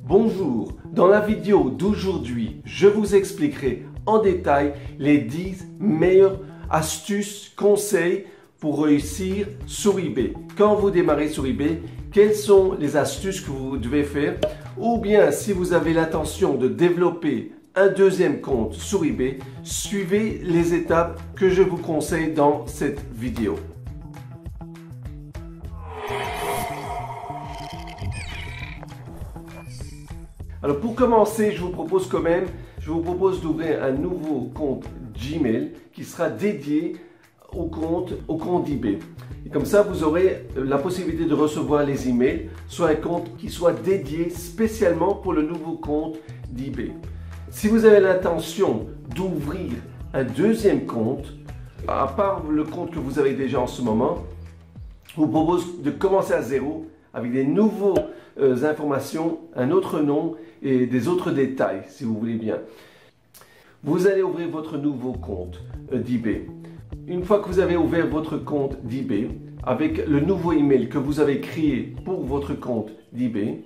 Bonjour, dans la vidéo d'aujourd'hui, je vous expliquerai en détail les 10 meilleures astuces, conseils pour réussir sur eBay. Quand vous démarrez sur eBay, quelles sont les astuces que vous devez faire? Ou bien si vous avez l'intention de développer un deuxième compte sur eBay, suivez les étapes que je vous conseille dans cette vidéo. Alors pour commencer, je vous propose d'ouvrir un nouveau compte Gmail qui sera dédié au compte eBay. Et comme ça, vous aurez la possibilité de recevoir les emails sur un compte qui soit dédié spécialement pour le nouveau compte d'eBay. Si vous avez l'intention d'ouvrir un deuxième compte, à part le compte que vous avez déjà en ce moment, je vous propose de commencer à zéro avec des nouvelles informations, un autre nom et des autres détails, si vous voulez bien. Vous allez ouvrir votre nouveau compte d'eBay. Une fois que vous avez ouvert votre compte d'eBay, avec le nouveau email que vous avez créé pour votre compte d'eBay,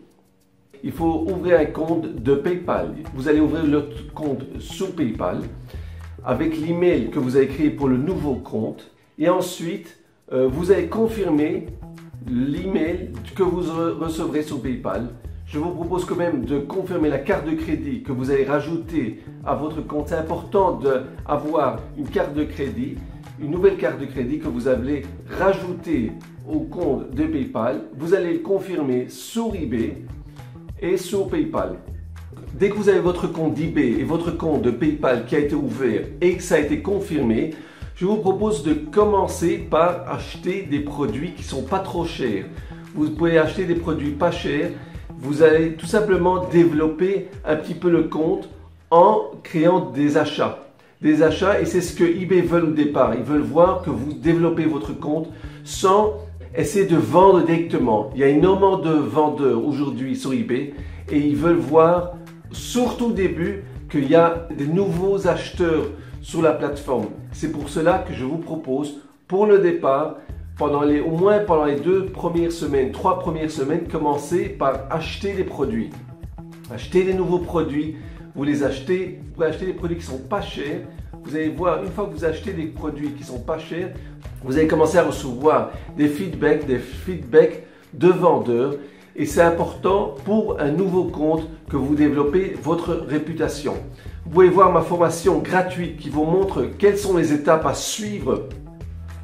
il faut ouvrir un compte de PayPal. Vous allez ouvrir le compte sur PayPal avec l'email que vous avez créé pour le nouveau compte. Et ensuite, vous allez confirmer l'email que vous recevrez sur PayPal. Je vous propose quand même de confirmer la carte de crédit que vous allez rajouter à votre compte. C'est important d'avoir une carte de crédit, une nouvelle carte de crédit que vous allez rajouter au compte de PayPal. Vous allez le confirmer sur eBay et sur PayPal. Dès que vous avez votre compte d'eBay et votre compte de PayPal qui a été ouvert et que ça a été confirmé, je vous propose de commencer par acheter des produits qui ne sont pas trop chers. Vous pouvez acheter des produits pas chers. Vous allez tout simplement développer un petit peu le compte en créant des achats. Des achats, et c'est ce que eBay veut au départ. Ils veulent voir que vous développez votre compte sans essayer de vendre directement. Il y a énormément de vendeurs aujourd'hui sur eBay et ils veulent voir, surtout au début, qu'il y a des nouveaux acheteurs sur la plateforme. C'est pour cela que je vous propose, pour le départ, au moins pendant les 2 premières semaines, 3 premières semaines, commencez par acheter des produits. Acheter des nouveaux produits, vous les achetez, vous pouvez acheter des produits qui ne sont pas chers. Vous allez voir, une fois que vous achetez des produits qui ne sont pas chers, vous allez commencer à recevoir des feedbacks de vendeurs. Et c'est important pour un nouveau compte que vous développez votre réputation. Vous pouvez voir ma formation gratuite qui vous montre quelles sont les étapes à suivre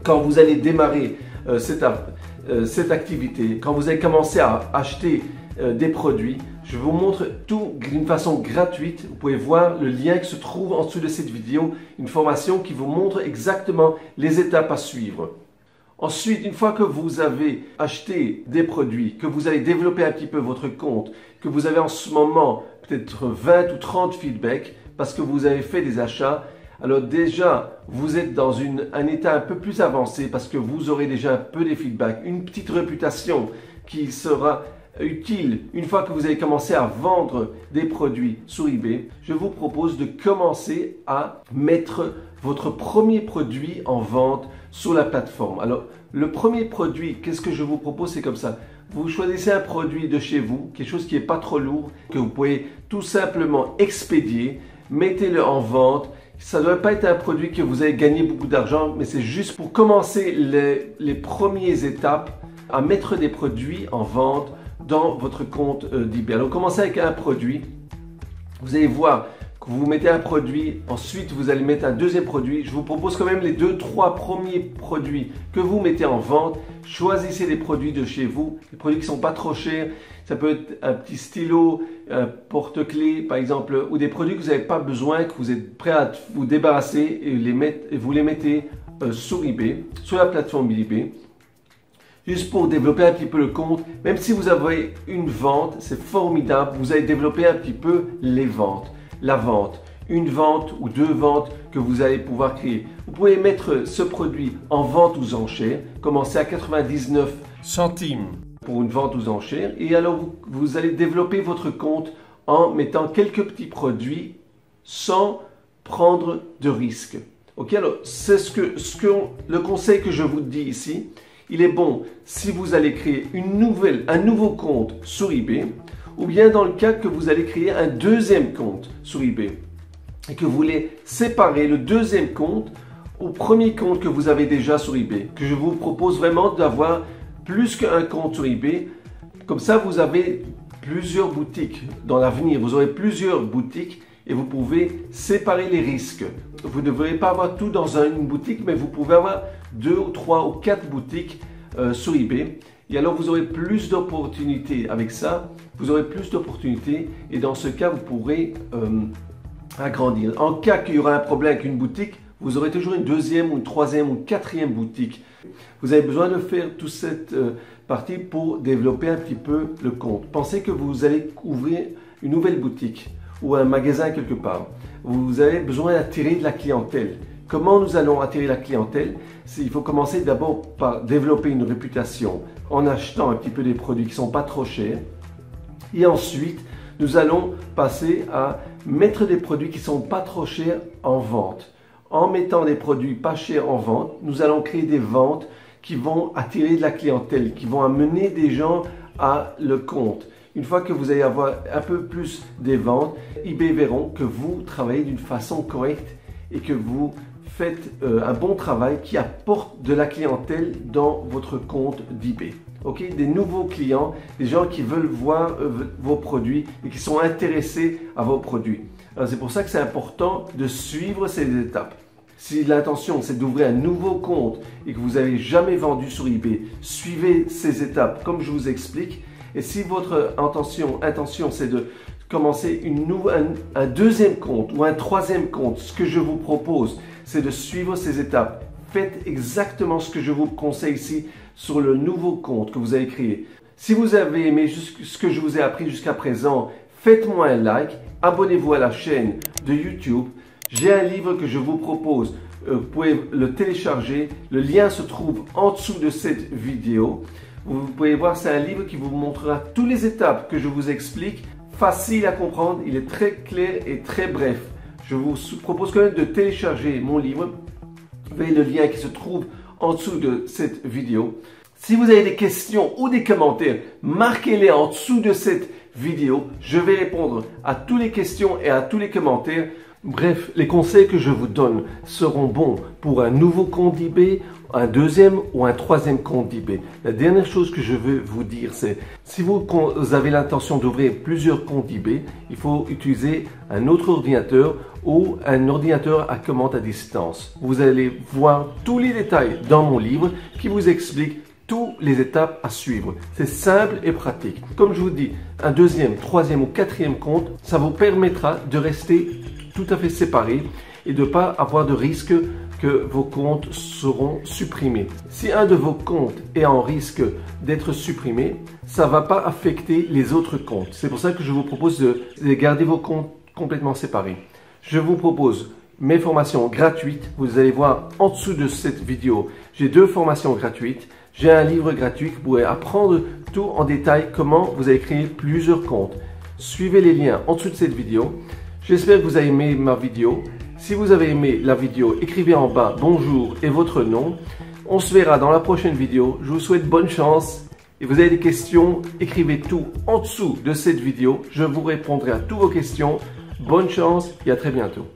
quand vous allez démarrer cette activité, quand vous allez commencer à acheter des produits. Je vous montre tout d'une façon gratuite. Vous pouvez voir le lien qui se trouve en dessous de cette vidéo, une formation qui vous montre exactement les étapes à suivre. Ensuite, une fois que vous avez acheté des produits, que vous avez développé un petit peu votre compte, que vous avez en ce moment peut-être 20 ou 30 feedbacks parce que vous avez fait des achats, alors déjà, vous êtes dans un état un peu plus avancé parce que vous aurez déjà un peu des feedbacks, une petite réputation qui sera utile. Une fois que vous avez commencé à vendre des produits sur eBay, je vous propose de commencer à mettre votre premier produit en vente sur la plateforme. Alors, le premier produit, qu'est-ce que je vous propose? C'est comme ça. Vous choisissez un produit de chez vous, quelque chose qui n'est pas trop lourd, que vous pouvez tout simplement expédier, mettez-le en vente. Ça ne doit pas être un produit que vous allez gagner beaucoup d'argent, mais c'est juste pour commencer les premières étapes à mettre des produits en vente dans votre compte d'eBay. Alors, commencez avec un produit. Vous allez voir que vous mettez un produit, ensuite vous allez mettre un deuxième produit. Je vous propose quand même les 2-3 premiers produits que vous mettez en vente. Choisissez des produits de chez vous, des produits qui ne sont pas trop chers. Ça peut être un petit stylo, un porte-clés par exemple, ou des produits que vous n'avez pas besoin, que vous êtes prêt à vous débarrasser et vous les mettez sur eBay, sur la plateforme eBay. Juste pour développer un petit peu le compte, même si vous avez une vente, c'est formidable, vous allez développer un petit peu les ventes, la vente, une vente ou 2 ventes que vous allez pouvoir créer. Vous pouvez mettre ce produit en vente aux enchères, commencer à 99 centimes pour une vente aux enchères et alors vous allez développer votre compte en mettant quelques petits produits sans prendre de risques. Ok, alors c'est le conseil que je vous dis ici. Il est bon si vous allez créer un nouveau compte sur eBay ou bien dans le cas que vous allez créer un deuxième compte sur eBay et que vous voulez séparer le deuxième compte au premier compte que vous avez déjà sur eBay, que je vous propose vraiment d'avoir plus qu'un compte sur eBay. Comme ça, vous avez plusieurs boutiques dans l'avenir. Vous aurez plusieurs boutiques et vous pouvez séparer les risques. Vous ne devrez pas avoir tout dans une boutique, mais vous pouvez avoir 2 ou 3 ou 4 boutiques sur eBay. Et alors, vous aurez plus d'opportunités avec ça. Vous aurez plus d'opportunités et dans ce cas, vous pourrez agrandir. En cas qu'il y aura un problème avec une boutique, vous aurez toujours une deuxième ou une troisième ou une quatrième boutique. Vous avez besoin de faire toute cette partie pour développer un petit peu le compte. Pensez que vous allez ouvrir une nouvelle boutique ou un magasin quelque part. Vous avez besoin d'attirer de la clientèle. Comment nous allons attirer la clientèle? Il faut commencer d'abord par développer une réputation en achetant un petit peu des produits qui ne sont pas trop chers. Et ensuite, nous allons passer à mettre des produits qui ne sont pas trop chers en vente. En mettant des produits pas chers en vente, nous allons créer des ventes qui vont attirer de la clientèle, qui vont amener des gens à le compte. Une fois que vous allez avoir un peu plus des ventes, eBay verront que vous travaillez d'une façon correcte et que vous faites un bon travail qui apporte de la clientèle dans votre compte d'eBay. Okay? Des nouveaux clients, des gens qui veulent voir vos produits et qui sont intéressés à vos produits. C'est pour ça que c'est important de suivre ces étapes. Si l'intention c'est d'ouvrir un nouveau compte et que vous n'avez jamais vendu sur eBay, suivez ces étapes comme je vous explique. Et si votre intention c'est de commencer un deuxième compte ou un troisième compte, ce que je vous propose c'est de suivre ces étapes. Faites exactement ce que je vous conseille ici sur le nouveau compte que vous avez créé. Si vous avez aimé ce que je vous ai appris jusqu'à présent, faites-moi un like, abonnez-vous à la chaîne de YouTube. J'ai un livre que je vous propose, vous pouvez le télécharger, le lien se trouve en dessous de cette vidéo. Vous pouvez voir, c'est un livre qui vous montrera toutes les étapes que je vous explique, facile à comprendre, il est très clair et très bref. Je vous propose quand même de télécharger mon livre, vous voyez le lien qui se trouve en dessous de cette vidéo. Si vous avez des questions ou des commentaires, marquez-les en dessous de cette vidéo. Je vais répondre à toutes les questions et à tous les commentaires. Bref, les conseils que je vous donne seront bons pour un nouveau compte d'eBay, un deuxième ou un troisième compte d'eBay. La dernière chose que je veux vous dire, c'est si vous avez l'intention d'ouvrir plusieurs comptes d'eBay, il faut utiliser un autre ordinateur ou un ordinateur à commande à distance. Vous allez voir tous les détails dans mon livre qui vous explique toutes les étapes à suivre. C'est simple et pratique. Comme je vous dis, un deuxième, troisième ou quatrième compte, ça vous permettra de rester tout à fait séparés et de ne pas avoir de risque que vos comptes seront supprimés. Si un de vos comptes est en risque d'être supprimé, ça ne va pas affecter les autres comptes. C'est pour ça que je vous propose de garder vos comptes complètement séparés. Je vous propose mes formations gratuites. Vous allez voir en dessous de cette vidéo, j'ai 2 formations gratuites. J'ai un livre gratuit que vous pourrez apprendre tout en détail comment vous allez créer plusieurs comptes. Suivez les liens en dessous de cette vidéo. J'espère que vous avez aimé ma vidéo. Si vous avez aimé la vidéo, écrivez en bas bonjour et votre nom. On se verra dans la prochaine vidéo. Je vous souhaite bonne chance. Et vous avez des questions, écrivez tout en dessous de cette vidéo. Je vous répondrai à toutes vos questions. Bonne chance et à très bientôt.